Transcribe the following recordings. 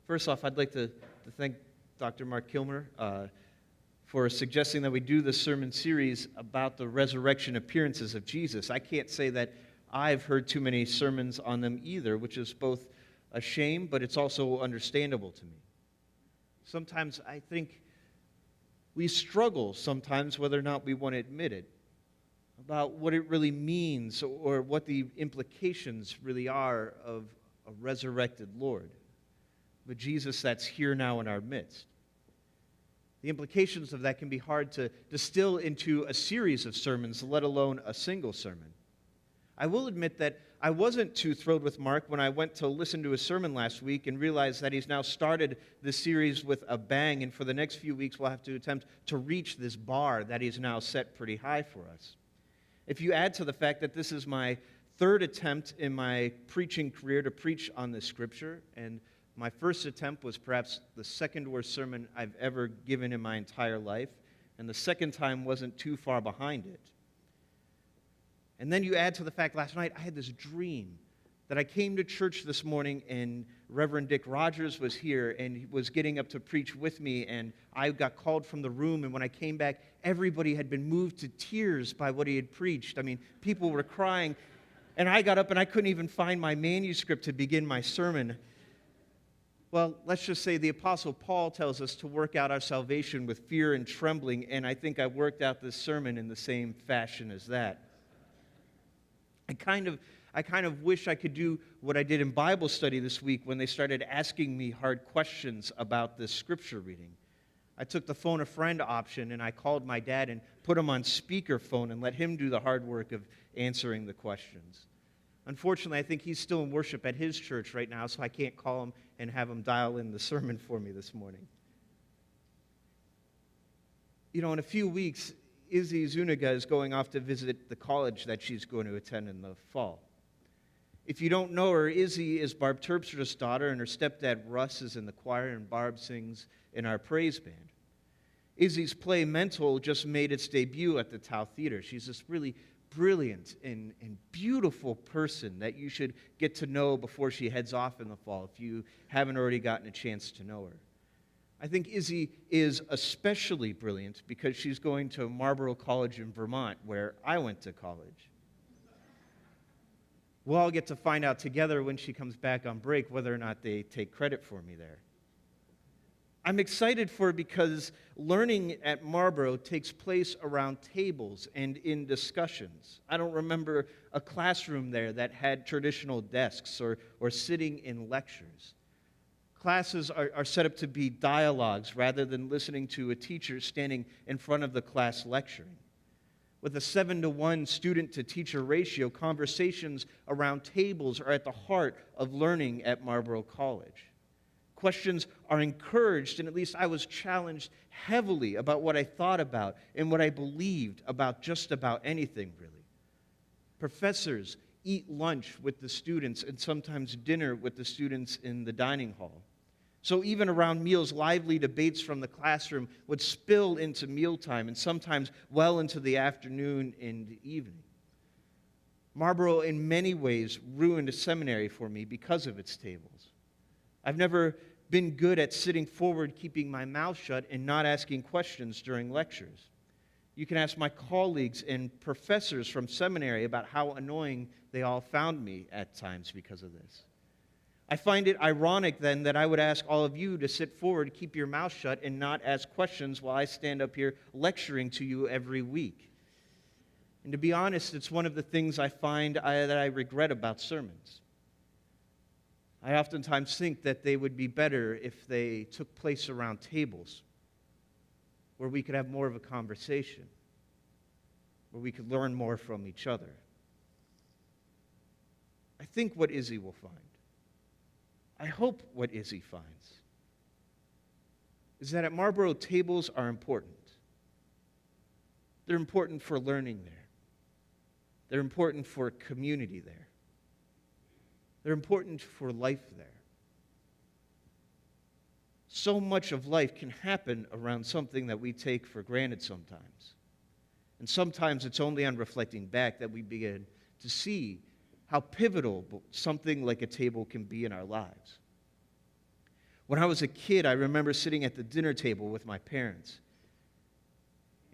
First off, I'd like to thank Dr. Mark Kilmer for suggesting that we do this sermon series about the resurrection appearances of Jesus. I can't say that I've heard too many sermons on them either, which is both a shame, but it's also understandable to me. Sometimes I think we struggle sometimes, whether or not we want to admit it, about what it really means or what the implications really are of a resurrected Lord, but Jesus that's here now in our midst. The implications of that can be hard to distill into a series of sermons, let alone a single sermon. I will admit that I wasn't too thrilled with Mark when I went to listen to his sermon last week and realized that he's now started this series with a bang, and for the next few weeks we'll have to attempt to reach this bar that he's now set pretty high for us. If you add to the fact that this is my third attempt in my preaching career to preach on this scripture, and my first attempt was perhaps the second worst sermon I've ever given in my entire life, and the second time wasn't too far behind it. And then you add to the fact last night I had this dream that I came to church this morning and Reverend Dick Rogers was here and he was getting up to preach with me, and I got called from the room, and when I came back, everybody had been moved to tears by what he had preached. I mean, people were crying, and I got up and I couldn't even find my manuscript to begin my sermon. Well, let's just say the Apostle Paul tells us to work out our salvation with fear and trembling, and I think I worked out this sermon in the same fashion as that. I kind of wish I could do what I did in Bible study this week when they started asking me hard questions about this scripture reading. I took the phone a friend option and I called my dad and put him on speakerphone and let him do the hard work of answering the questions. Unfortunately, I think he's still in worship at his church right now, so I can't call him and have him dial in the sermon for me this morning. You know, in a few weeks, Izzy Zuniga is going off to visit the college that she's going to attend in the fall. If you don't know her, Izzy is Barb Terpster's daughter, and her stepdad Russ is in the choir, and Barb sings in our praise band. Izzy's play Mental just made its debut at the Tau Theater. She's this really brilliant and beautiful person that you should get to know before she heads off in the fall if you haven't already gotten a chance to know her. I think Izzy is especially brilliant because she's going to Marlborough College in Vermont, where I went to college. We'll all get to find out together when she comes back on break whether or not they take credit for me there. I'm excited for her because learning at Marlborough takes place around tables and in discussions. I don't remember a classroom there that had traditional desks or sitting in lectures. Classes are set up to be dialogues rather than listening to a teacher standing in front of the class lecturing. With a 7-to-1 student-to-teacher ratio, conversations around tables are at the heart of learning at Marlborough College. Questions are encouraged, and at least I was challenged heavily about what I thought about and what I believed about just about anything, really. Professors eat lunch with the students and sometimes dinner with the students in the dining hall. So even around meals, lively debates from the classroom would spill into mealtime and sometimes well into the afternoon and evening. Marlborough, in many ways, ruined a seminary for me because of its tables. I've never been good at sitting forward, keeping my mouth shut, and not asking questions during lectures. You can ask my colleagues and professors from seminary about how annoying they all found me at times because of this. I find it ironic then that I would ask all of you to sit forward, keep your mouth shut, and not ask questions while I stand up here lecturing to you every week. And to be honest, it's one of the things I find that I regret about sermons. I oftentimes think that they would be better if they took place around tables where we could have more of a conversation, where we could learn more from each other. I think what Izzy will find, I hope what Izzy finds, is that at Marlborough, tables are important. They're important for learning there. They're important for community there. They're important for life there. So much of life can happen around something that we take for granted sometimes. And sometimes it's only on reflecting back that we begin to see how pivotal something like a table can be in our lives. When I was a kid, I remember sitting at the dinner table with my parents.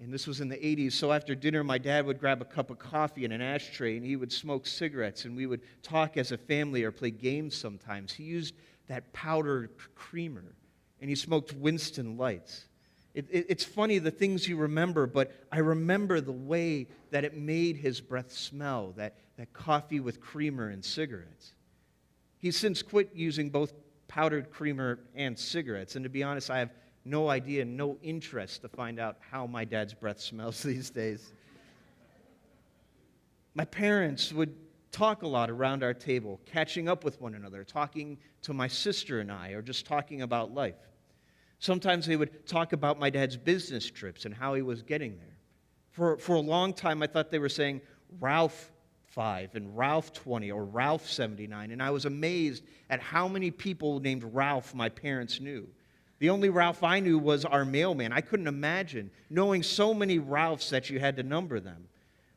And this was in the 80s, so after dinner, my dad would grab a cup of coffee and an ashtray, and he would smoke cigarettes, and we would talk as a family or play games sometimes. He used that powdered creamer, and he smoked Winston Lights. It's funny the things you remember, but I remember the way that it made his breath smell, that coffee with creamer and cigarettes. He's since quit using both powdered creamer and cigarettes, and to be honest, I have no idea, no interest to find out how my dad's breath smells these days. My parents would talk a lot around our table, catching up with one another, talking to my sister and I, or just talking about life. Sometimes they would talk about my dad's business trips and how he was getting there. For a long time, I thought they were saying Ralph 5 and Ralph 20 or Ralph 79, and I was amazed at how many people named Ralph my parents knew. The only Ralph I knew was our mailman. I couldn't imagine knowing so many Ralphs that you had to number them.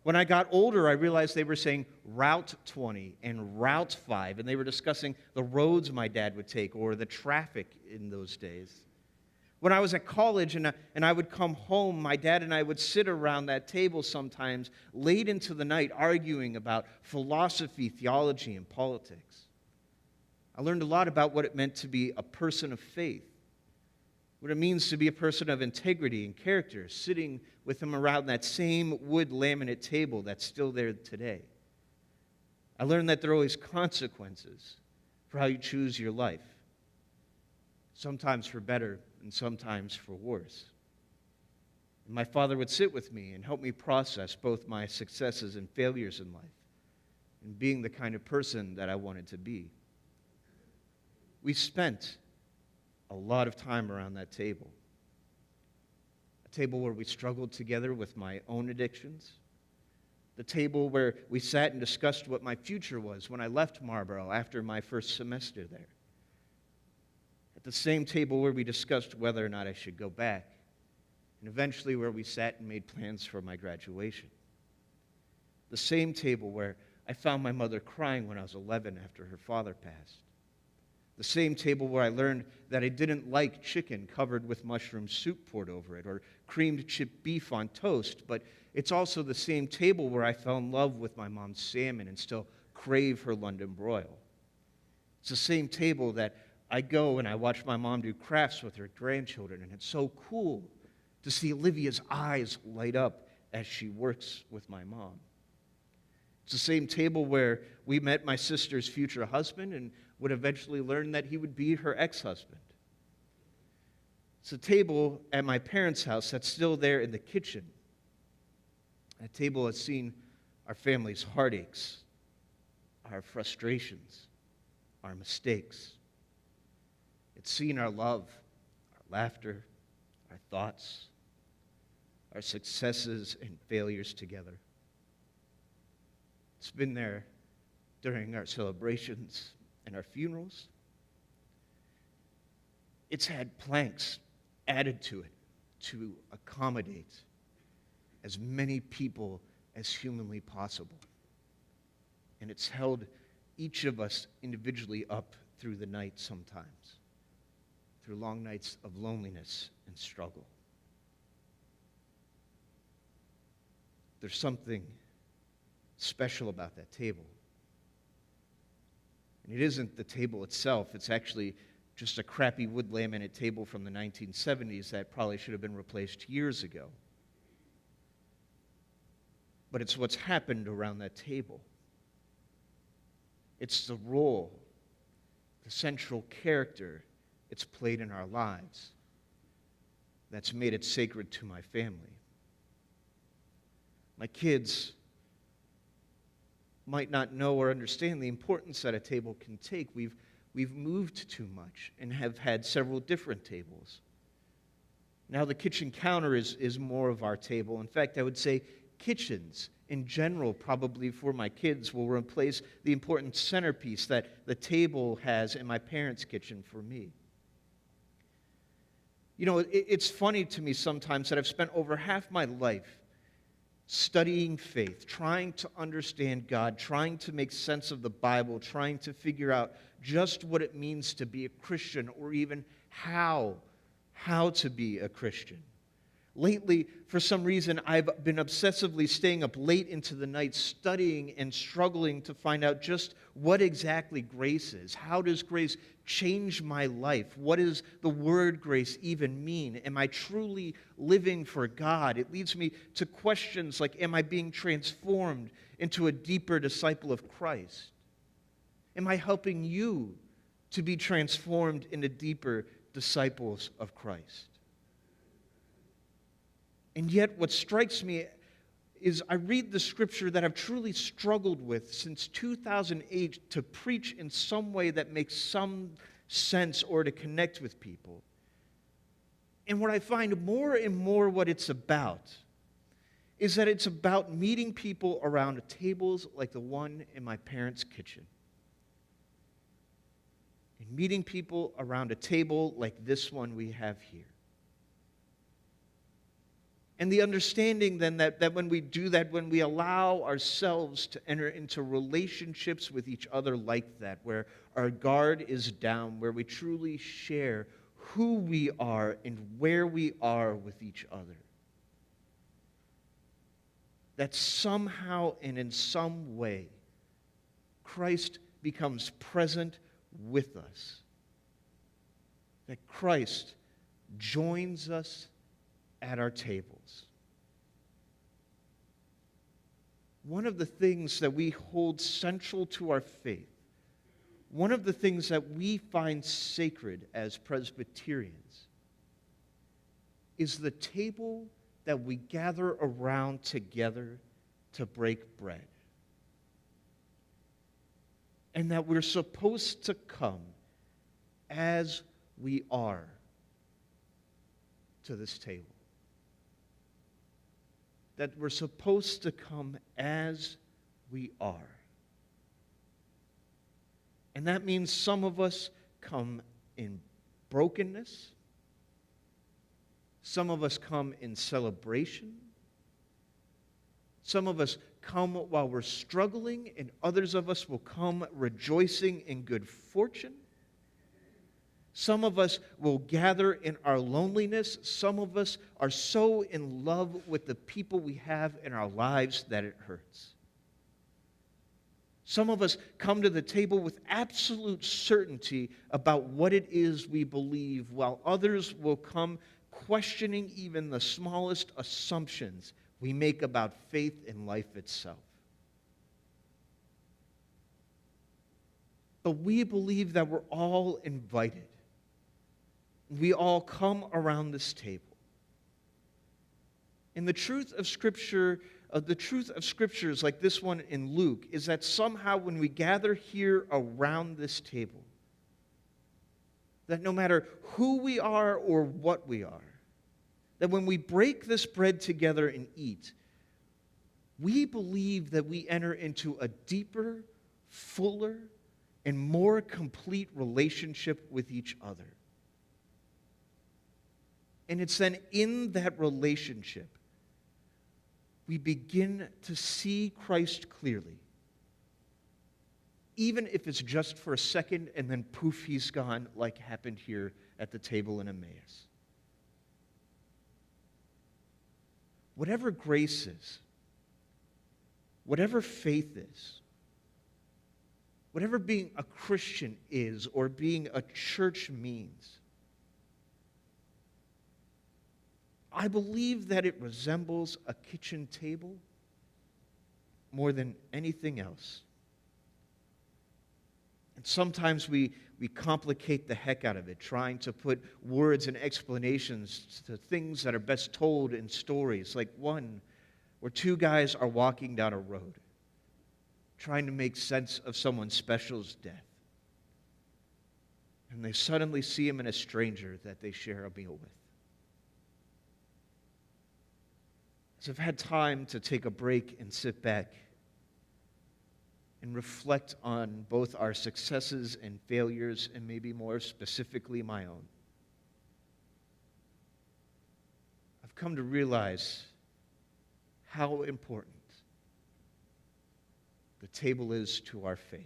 When I got older, I realized they were saying Route 20 and Route 5, and they were discussing the roads my dad would take or the traffic in those days. When I was at college and I would come home, my dad and I would sit around that table sometimes late into the night arguing about philosophy, theology, and politics. I learned a lot about what it meant to be a person of faith, what it means to be a person of integrity and character, sitting with him around that same wood laminate table that's still there today. I learned that there are always consequences for how you choose your life, sometimes for better and sometimes for worse. And my father would sit with me and help me process both my successes and failures in life and being the kind of person that I wanted to be. We spent a lot of time around that table. A table where we struggled together with my own addictions. The table where we sat and discussed what my future was when I left Marlboro after my first semester there. At the same table where we discussed whether or not I should go back. And eventually where we sat and made plans for my graduation. The same table where I found my mother crying when I was 11 after her father passed. The same table where I learned that I didn't like chicken covered with mushroom soup poured over it or creamed chipped beef on toast, but it's also the same table where I fell in love with my mom's salmon and still crave her London broil. It's the same table that I go and I watch my mom do crafts with her grandchildren, and it's so cool to see Olivia's eyes light up as she works with my mom. It's the same table where we met my sister's future husband and would eventually learn that he would be her ex-husband. It's a table at my parents' house that's still there in the kitchen. That table has seen our family's heartaches, our frustrations, our mistakes. It's seen our love, our laughter, our thoughts, our successes and failures together. It's been there during our celebrations and our funerals. It's had planks added to it to accommodate as many people as humanly possible. And it's held each of us individually up through the night sometimes, through long nights of loneliness and struggle. There's something special about that table. And it isn't the table itself. It's actually just a crappy wood laminate table from the 1970s that probably should have been replaced years ago. But it's what's happened around that table. It's the role, the central character it's played in our lives that's made it sacred to my family. My kids might not know or understand the importance that a table can take. We've moved too much and have had several different tables. Now the kitchen counter is more of our table. In fact, I would say kitchens in general, probably for my kids, will replace the important centerpiece that the table has in my parents' kitchen for me. You know, it's funny to me sometimes that I've spent over half my life studying faith, trying to understand God, trying to make sense of the Bible, trying to figure out just what it means to be a Christian, or even how to be a Christian. Lately, for some reason, I've been obsessively staying up late into the night studying and struggling to find out just what exactly grace is. How does grace change my life? What does the word grace even mean? Am I truly living for God? It leads me to questions like, am I being transformed into a deeper disciple of Christ? Am I helping you to be transformed into deeper disciples of Christ? And yet, what strikes me is I read the scripture that I've truly struggled with since 2008 to preach in some way that makes some sense or to connect with people. And what I find more and more what it's about is that it's about meeting people around tables like the one in my parents' kitchen. And meeting people around a table like this one we have here. And the understanding then that when we do that, when we allow ourselves to enter into relationships with each other like that, where our guard is down, where we truly share who we are and where we are with each other, that somehow and in some way, Christ becomes present with us. That Christ joins us at our tables. One of the things that we hold central to our faith, one of the things that we find sacred as Presbyterians, is the table that we gather around together to break bread. And that we're supposed to come as we are to this table. That we're supposed to come as we are. And that means some of us come in brokenness. Some of us come in celebration. Some of us come while we're struggling, and others of us will come rejoicing in good fortune. Some of us will gather in our loneliness. Some of us are so in love with the people we have in our lives that it hurts. Some of us come to the table with absolute certainty about what it is we believe, while others will come questioning even the smallest assumptions we make about faith and life itself. But we believe that we're all invited. We all come around this table. And the truth of Scripture, scriptures like this one in Luke, is that somehow when we gather here around this table, that no matter who we are or what we are, that when we break this bread together and eat, we believe that we enter into a deeper, fuller, and more complete relationship with each other. And it's then in that relationship we begin to see Christ clearly. Even if it's just for a second and then poof, he's gone, like happened here at the table in Emmaus. Whatever grace is, whatever faith is, whatever being a Christian is or being a church means, I believe that it resembles a kitchen table more than anything else. And sometimes we complicate the heck out of it, trying to put words and explanations to things that are best told in stories, like one where two guys are walking down a road, trying to make sense of someone special's death. And they suddenly see him in a stranger that they share a meal with. As I've had time to take a break and sit back and reflect on both our successes and failures, and maybe more specifically my own, I've come to realize how important the table is to our faith.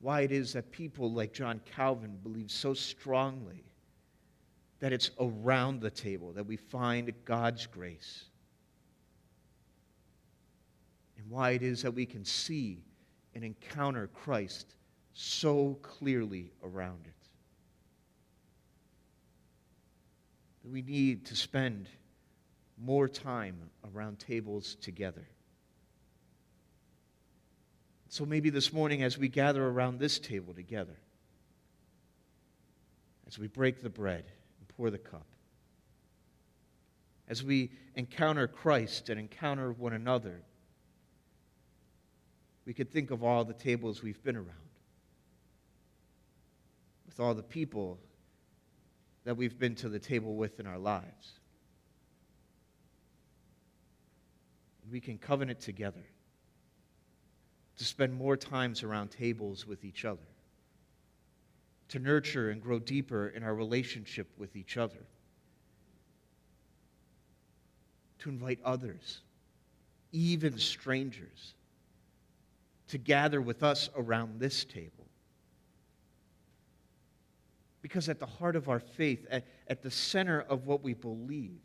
Why it is that people like John Calvin believe so strongly that it's around the table that we find God's grace. And why it is that we can see and encounter Christ so clearly around it. That we need to spend more time around tables together. So maybe this morning as we gather around this table together, as we break the bread and pour the cup, as we encounter Christ and encounter one another, we could think of all the tables we've been around, with all the people that we've been to the table with in our lives. And we can covenant together to spend more times around tables with each other, to nurture and grow deeper in our relationship with each other, to invite others, even strangers, to gather with us around this table. Because at the heart of our faith, at the center of what we believe,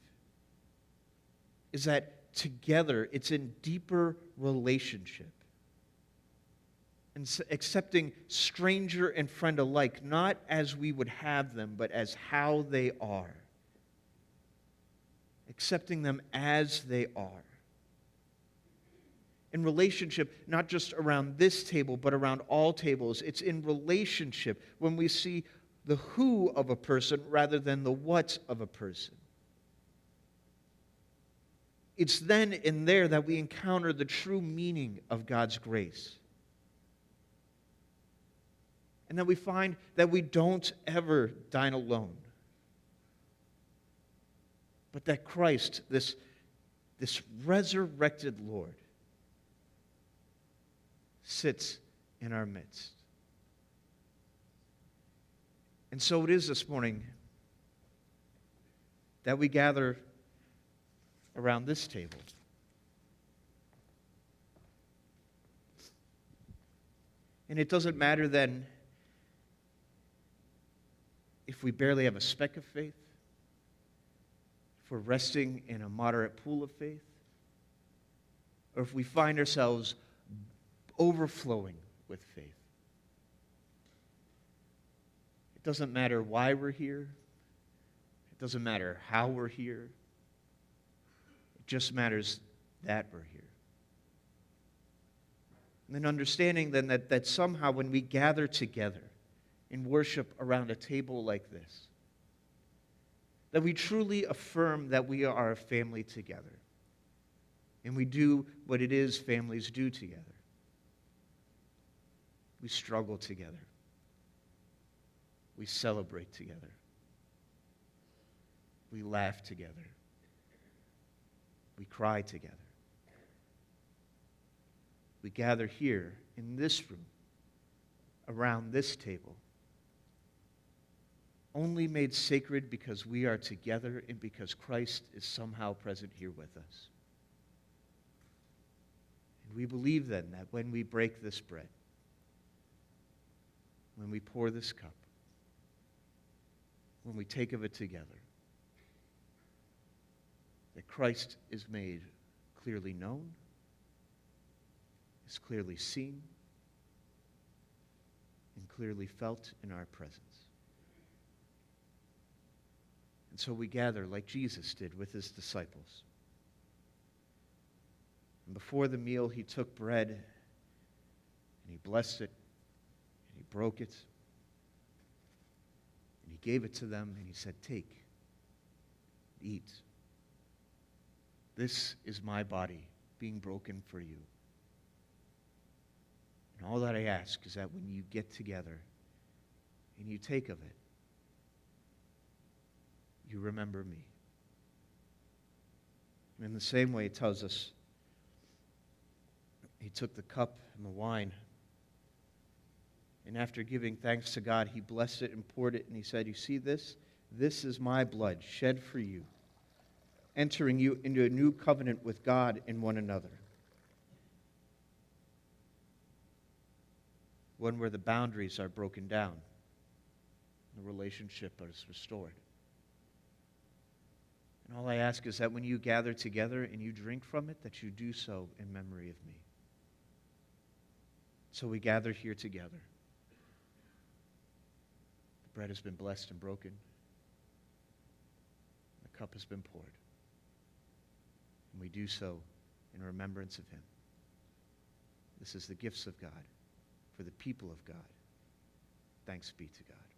is that together it's in deeper relationship. And accepting stranger and friend alike, not as we would have them, but as how they are. Accepting them as they are. In relationship, not just around this table, but around all tables. It's in relationship when we see the who of a person rather than the what of a person. It's then in there that we encounter the true meaning of God's grace. And that we find that we don't ever dine alone. But that Christ, this resurrected Lord, sits in our midst. And so it is this morning that we gather around this table. And it doesn't matter then if we barely have a speck of faith, if we're resting in a moderate pool of faith, or if we find ourselves overflowing with faith. It doesn't matter why we're here. It doesn't matter how we're here. It just matters that we're here. And then understanding then that somehow when we gather together in worship around a table like this, that we truly affirm that we are a family together. And we do what it is families do together. We struggle together. We celebrate together. We laugh together. We cry together. We gather here in this room, around this table, only made sacred because we are together and because Christ is somehow present here with us. And we believe then that when we break this bread, when we pour this cup, when we take of it together, that Christ is made clearly known, is clearly seen, and clearly felt in our presence. And so we gather like Jesus did with his disciples. And before the meal, he took bread and he blessed it and he broke it and he gave it to them and he said, "Take, eat. This is my body being broken for you. And all that I ask is that when you get together and you take of it, you remember me." And in the same way, it tells us, he took the cup and the wine, and after giving thanks to God, he blessed it and poured it, and he said, "You see this? This is my blood shed for you. entering you into a new covenant with God and one another. One where the boundaries are broken down, the relationship is restored. And all I ask is that when you gather together and you drink from it, that you do so in memory of me. So we gather here together. The bread has been blessed and broken. The cup has been poured. And we do so in remembrance of him. This is the gifts of God for the people of God. Thanks be to God.